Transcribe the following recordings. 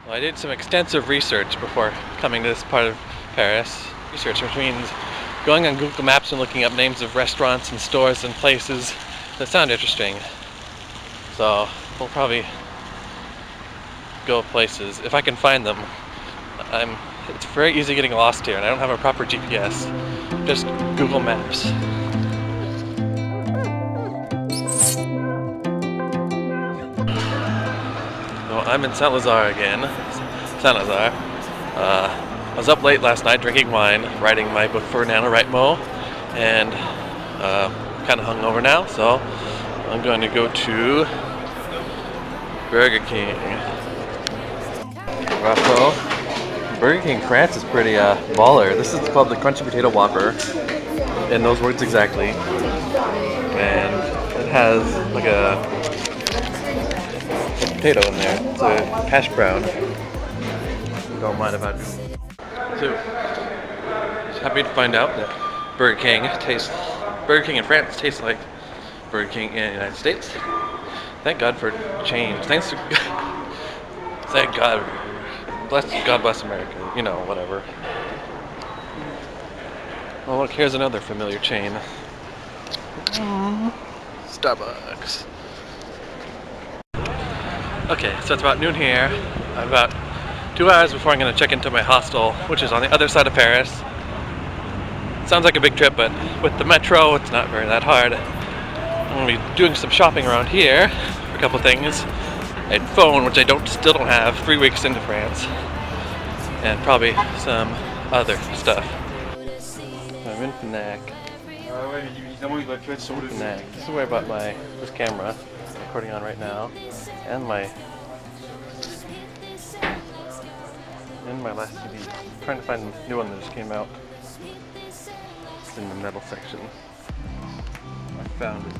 Well, I did some extensive research before coming to this part of Paris. Research, which means going on Google Maps and looking up names of restaurants and stores and places that sound interesting. So we'll probably go places if I can find them. It's very easy getting lost here, and I don't have a proper GPS. Just Google Maps. So I'm in Saint-Lazare again. Saint-Lazare. I was up late last night drinking wine, writing my book for NaNoWriMo, and kind of hungover now, so I'm going to go to Burger King. Wow, Burger King France is pretty baller. This is called the Crunchy Potato Whopper, in those words exactly. And it has like a potato in there. It's a hash brown. Don't mind if I do. So, happy to find out that Burger King in France tastes like Burger King in the United States. Thank God for change. Thank God. God bless America. You know, whatever. Oh look, here's another familiar chain. Starbucks. Okay, so it's about noon here. I'm about 2 hours before I'm going to check into my hostel, which is on the other side of Paris. Sounds like a big trip, but with the metro, it's not that hard. I'm going to be doing some shopping around here for a couple things. A phone, which I still don't have 3 weeks into France, and probably some other stuff. I'm in Fnac. Fnac. This is where I bought this camera I'm recording on right now, and my last CD. I'm trying to find the new one that just came out. It's in the metal section. I found it.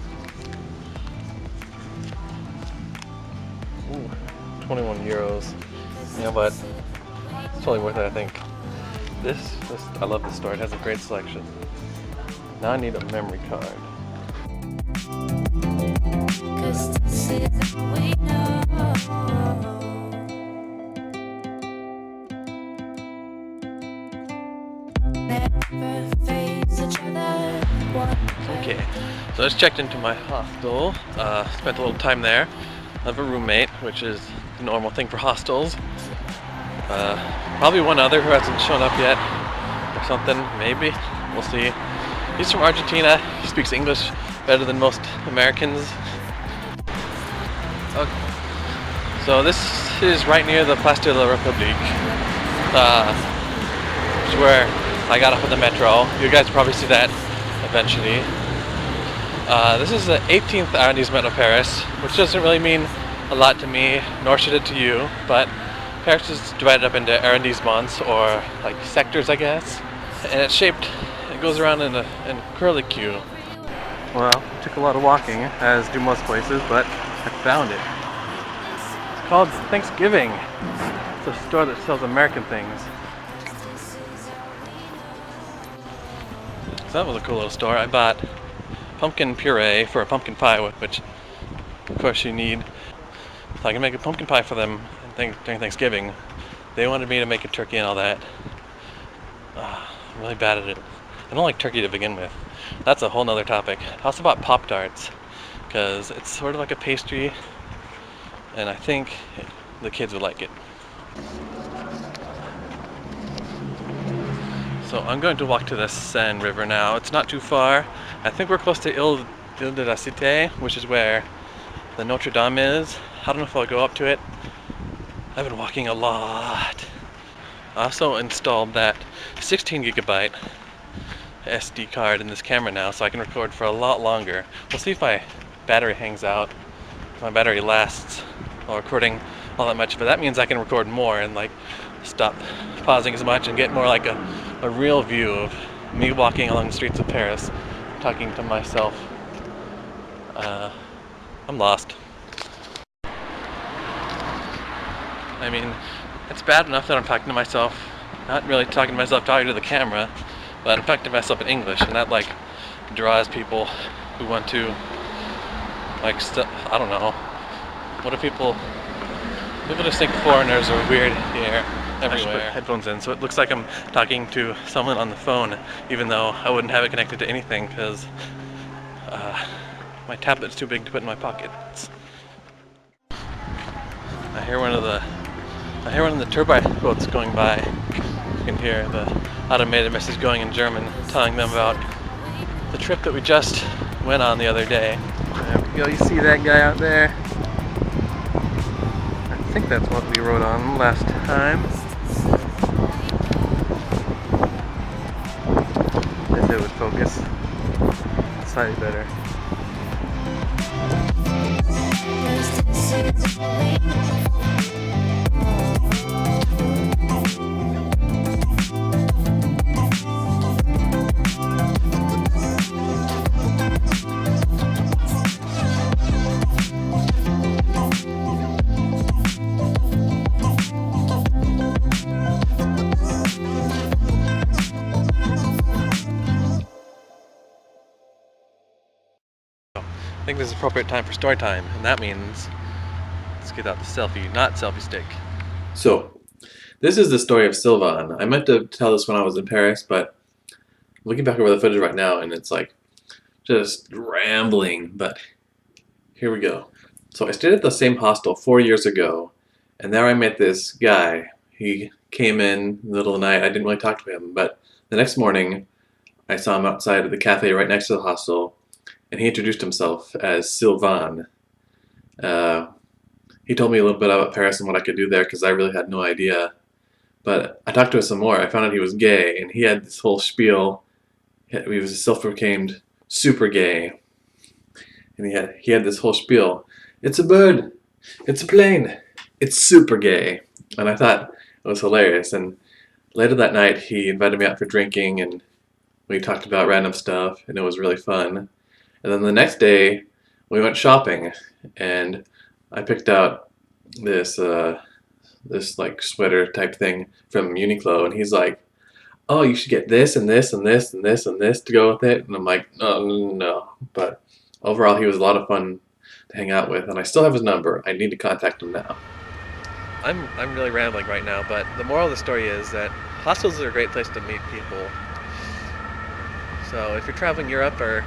Ooh, 21 euros. You know what? It's totally worth it, I think. I love this store. It has a great selection. Now I need a memory card. Okay, so I just checked into my hostel. Spent a little time there. I have a roommate, which is the normal thing for hostels. Probably one other who hasn't shown up yet, or something, maybe. We'll see. He's from Argentina. He speaks English better than most Americans. Okay. So this is right near the Place de la République, which is where I got off of the metro. You guys will probably see that eventually. This is the 18th arrondissement of Paris, which doesn't really mean a lot to me, nor should it to you, but Paris is divided up into arrondissements, or like sectors, I guess, and it goes around in a curlicue. Well, it took a lot of walking, as do most places, but I found it. It's called Thanksgiving. It's a store that sells American things. So that was a cool little store. I bought pumpkin puree for a pumpkin pie, which of course you need. So I can make a pumpkin pie for them during Thanksgiving. They wanted me to make a turkey and all that. I'm really bad at it. I don't like turkey to begin with. That's a whole nother topic. I also bought Pop-Tarts, because it's sort of like a pastry, and I think the kids would like it. So I'm going to walk to the Seine River now. It's not too far. I think we're close to Ile de la Cité, which is where the Notre Dame is. I don't know if I'll go up to it. I've been walking a lot. I also installed that 16 gigabyte SD card in this camera now, so I can record for a lot longer. We'll see if my battery hangs out, if my battery lasts while recording all that much, but that means I can record more and like stop pausing as much and get more like a real view of me walking along the streets of Paris, talking to myself. I'm lost. I mean, it's bad enough that I'm talking to myself, not really talking to myself, talking to the camera, but I'm talking to myself in English, and that like draws people who want to like I don't know. What if people People just think foreigners are weird here, everywhere. I put headphones in, so it looks like I'm talking to someone on the phone, even though I wouldn't have it connected to anything because my tablet's too big to put in my pockets. I hear one of the turbine boats going by. You can hear the automated message going in German, telling them about the trip that we just went on the other day. There we go. You see that guy out there? I think that's what we rode on last time. If it would focus slightly better. I think this is appropriate time for story time, and that means let's get out the selfie, not selfie stick. So, this is the story of Sylvan. I meant to tell this when I was in Paris, but looking back over the footage right now, and it's like just rambling, but here we go. So I stayed at the same hostel 4 years ago, and there I met this guy. He came in the middle of the night. I didn't really talk to him, but the next morning I saw him outside of the cafe right next to the hostel, and he introduced himself as Sylvan. He told me a little bit about Paris and what I could do there because I really had no idea. But I talked to him some more. I found out he was gay, and he had this whole spiel. He was a self-proclaimed super gay, and he had this whole spiel. It's a bird. It's a plane. It's super gay. And I thought it was hilarious. And later that night, he invited me out for drinking, and we talked about random stuff, and it was really fun. And then the next day, we went shopping, and I picked out this like sweater type thing from Uniqlo, and he's like, "Oh, you should get this and this and this and this and this to go with it." And I'm like, no. But overall, he was a lot of fun to hang out with, and I still have his number. I need to contact him now. I'm really rambling right now, but the moral of the story is that hostels are a great place to meet people. So if you're traveling Europe, or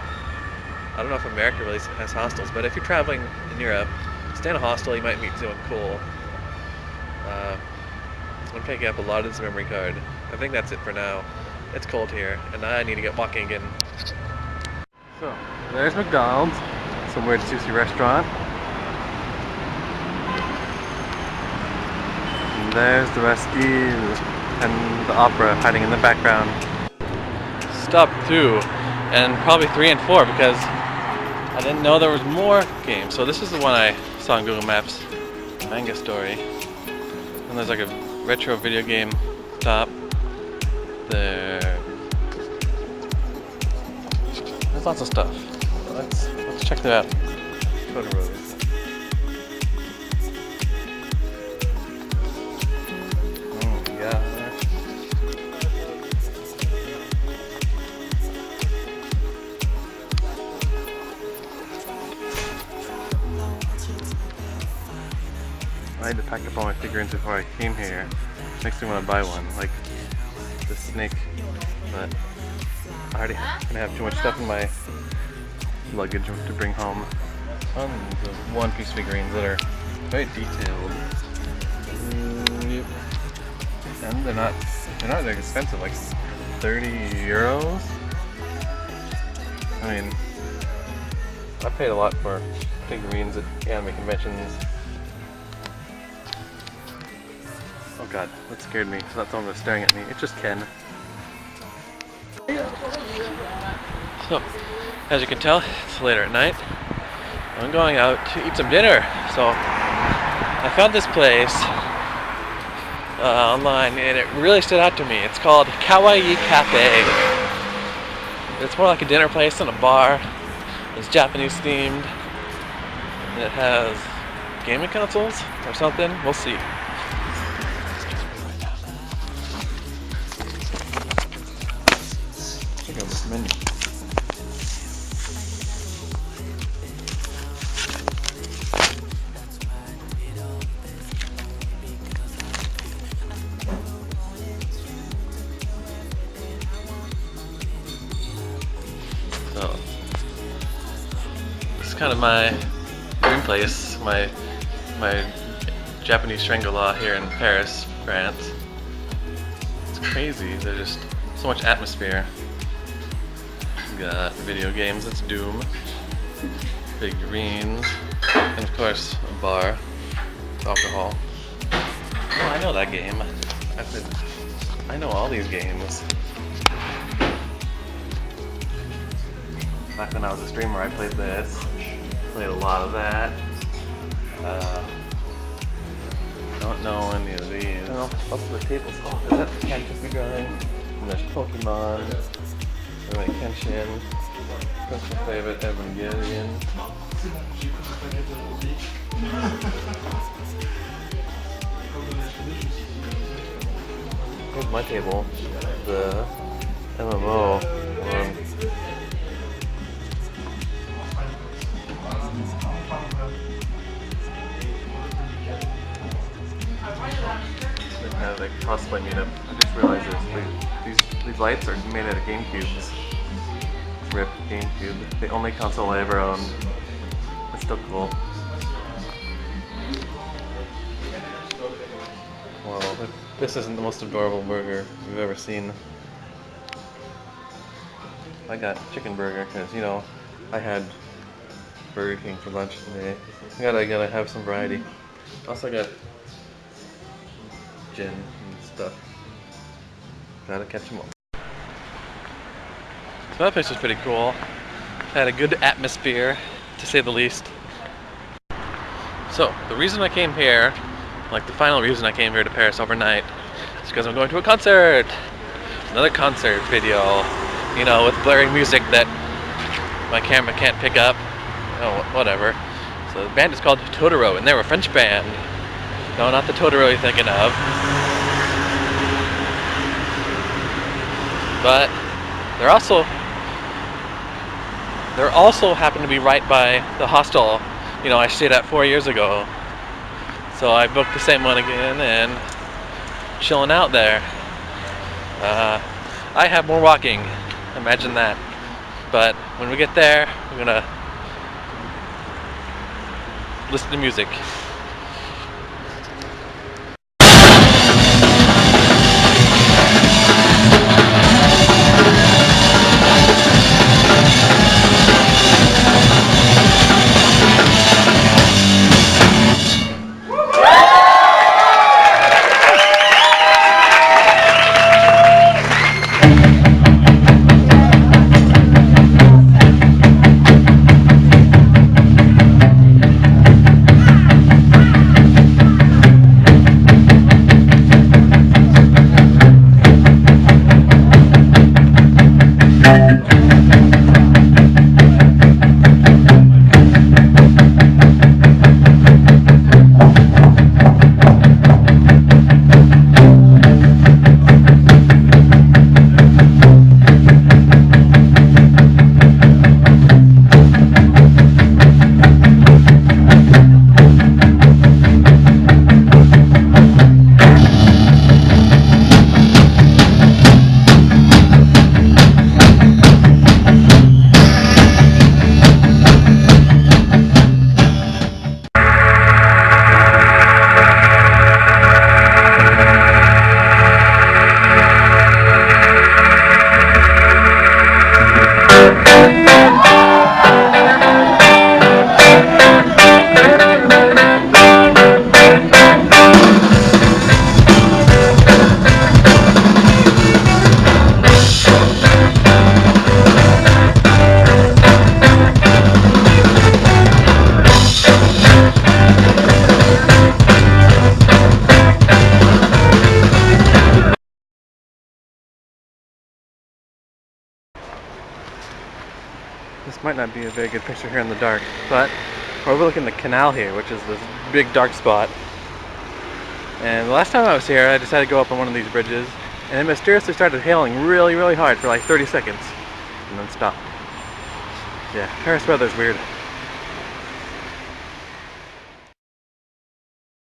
I don't know if America really has hostels, but if you're traveling in Europe, stay in a hostel, you might meet someone cool. I'm picking up a lot of this memory card. I think that's it for now. It's cold here, and I need to get walking again. So, there's McDonald's, some weird sushi restaurant. And there's the rescue and the opera hiding in the background. Stop 2, and probably 3 and 4 because I didn't know there was more games. So this is the one I saw on Google Maps, Manga story. And there's like a retro video game top there. There's lots of stuff. Let's check that out. Totoro. Oh yeah. I had to pack up all my figurines before I came here. Makes me want to buy one, like the snake, but I already gonna have too much stuff in my luggage to bring home. Tons of one-piece figurines that are very detailed. Yep. And they're not that expensive, like 30 euros. I mean, I paid a lot for figurines at anime conventions. Oh god, that scared me. So that's someone was staring at me. It's just Ken. So, as you can tell, it's later at night. I'm going out to eat some dinner. So, I found this place online, and it really stood out to me. It's called Kawaii Cafe. It's more like a dinner place than a bar. It's Japanese themed. And it has gaming consoles or something. We'll see. Check out this menu. kind of my dream place, my Japanese Shangri-La here in Paris, France. It's crazy. There's just so much atmosphere. We got video games, that's Doom, figurines, and of course a bar, alcohol. Oh, I know that game. I know all these games. Back when I was a streamer, I played this. Played a lot of that. Don't know any of these. No, also the tables. Oh, is that the Kansas drawing? And there's Pokemon. Anyway, Kenshin. Special favorite, Evangelion. Here's my table. The MMO one. Kind of like cosplay meetup. I just realized these lights are made out of GameCubes. RIP GameCube. The only console I ever owned. It's still cool. Well, this isn't the most adorable burger you've ever seen. I got chicken burger because, you know, I had Burger King for lunch today. I gotta have some variety. Also got gin and stuff. Gotta catch them all. So that place was pretty cool. Had a good atmosphere, to say the least. So, the reason I came here, like the final reason I came here to Paris overnight, is because I'm going to a concert! Another concert video, you know, with blaring music that my camera can't pick up. Oh, whatever. So the band is called Totoro, and they're a French band. No, not the Totoro you're thinking of. But they're also happen to be right by the hostel, you know, I stayed at 4 years ago. So I booked the same one again and chilling out there. I have more walking, imagine that. But when we get there, we're gonna listen to music. This might not be a very good picture here in the dark, but we're overlooking the canal here, which is this big dark spot. And the last time I was here, I decided to go up on one of these bridges, and it mysteriously started hailing really, really hard for like 30 seconds, and then stopped. Yeah, Paris weather's weird.